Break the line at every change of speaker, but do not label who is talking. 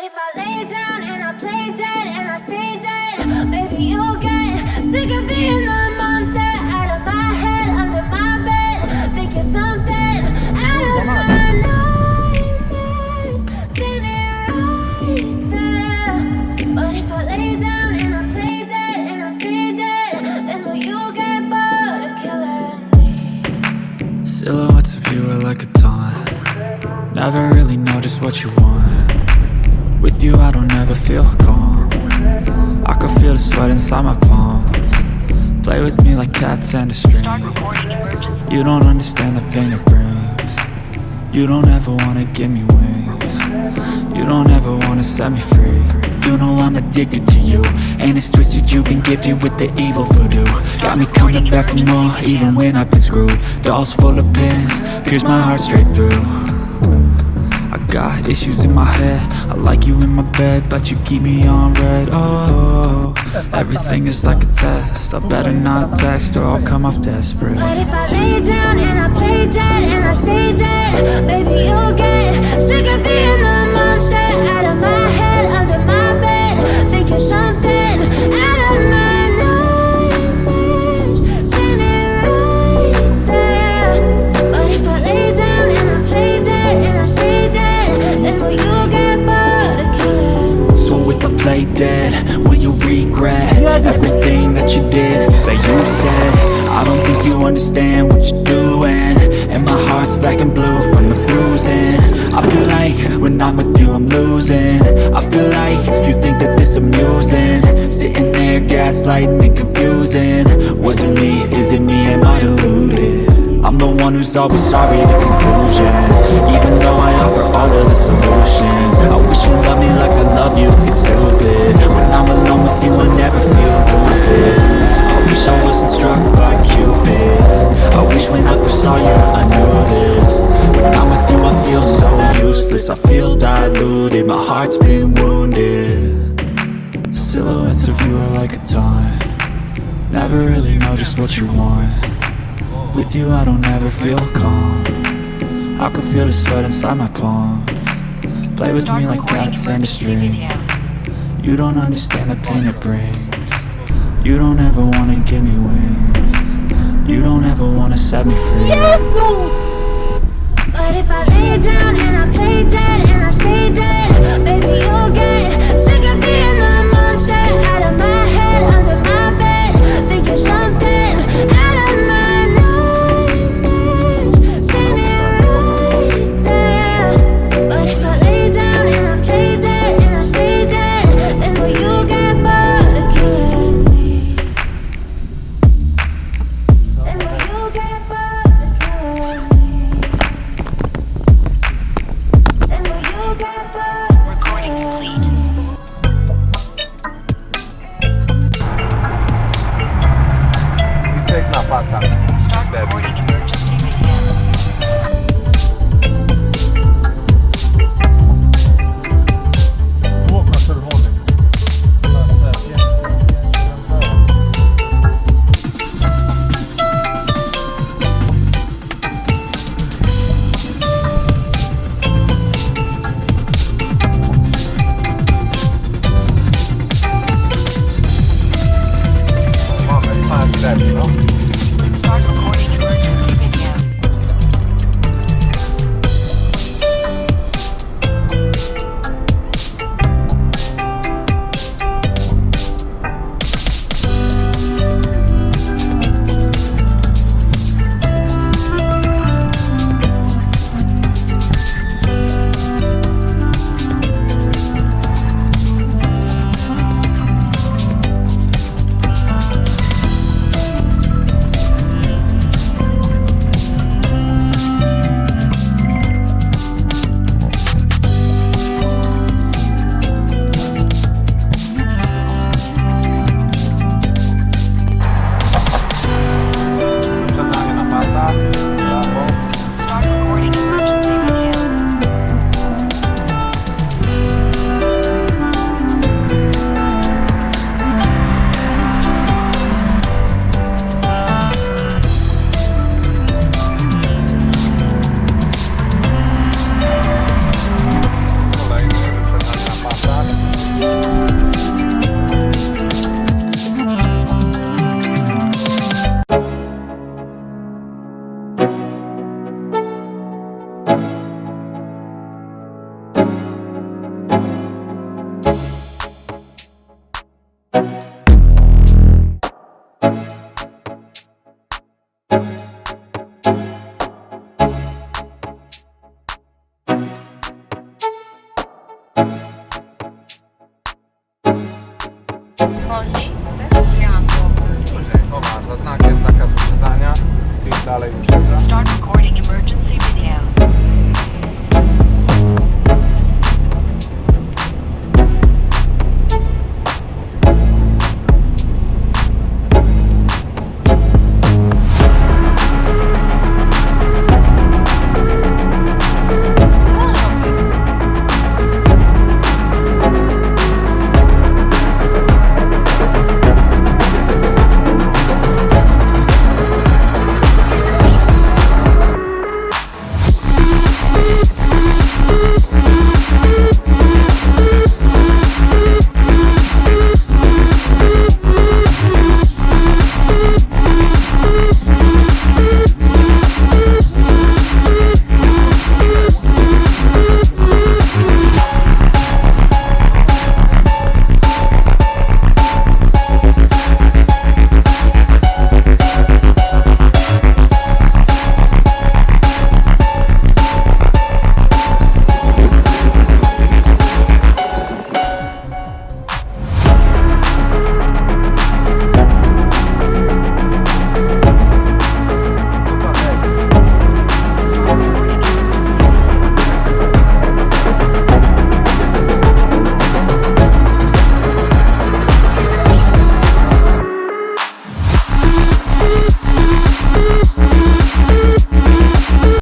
if I lay down and I play dead and I stay dead, maybe you'll get sick of being the monster out of my head, under my bed. Think you're something out of my nightmares, standing right there. But if I lay down and I play dead and I stay dead, then will you get bored of killing me?
Silhouettes of you are like a taunt. Never really know just what you want. With you I don't ever feel calm. I can feel the sweat inside my palm. Play with me like cats and a string. You don't understand the pain it brings. You don't ever wanna give me wings. You don't ever wanna set me free. You know I'm addicted to you, and it's twisted, you've been gifted with the evil voodoo. Got me coming back for more, even when I've been screwed. Dolls full of pins, pierce my heart straight through. I got issues in my head, I like you in my bed, but you keep me on red. Oh, everything is like a test, I better not text or I'll come off desperate.
But if I lay down and I play dead and I stay dead, baby you'll get sick of being the monster out of my head, under my bed. Think you're something out of my nightmares, standing right there. But if I lay down and I play dead and I stay dead, then will you get bored of killing me?
So if I play dead, will you regret everything that you did, that you said? I don't think you understand what you're doing, and my heart's black and blue from the bruising. I feel like when I'm with you I'm losing. I feel like you think that this amusing, sitting there gaslighting and confusing. Was it me? Is it me? Am I deluded? I'm the one who's always sorry, the conclusion. Even though I offer all of the solutions, I wish you loved me like I love you, it's stupid. When I'm alone with you I never feel lucid. I wish I wasn't struck by Cupid. I wish when I first saw you I knew this. When I'm with you I feel so useless, I feel diluted, my heart's been wounded. Silhouettes of you are like a taunt. Never really know just what you want. With you I don't ever feel calm. I can feel the sweat inside my palm. Play with me like cats and a string. You don't understand the pain it brings. You don't ever wanna give me wings. You don't ever wanna set me free.
But if I lay down and I play dead and I stay dead, baby you'll get sick of being the monster out of my head, under my bed. Think you're something out of my nightmares, standing right there. But if I lay down and I play dead and I stay dead, then will you get bored of killing me? Then will you get bored of killing me? Then will you get bored of
Wolniej, światło.
Później, za znakiem zakaz wyprzedzania i dalej wyprzedza.
Start recording emergency video.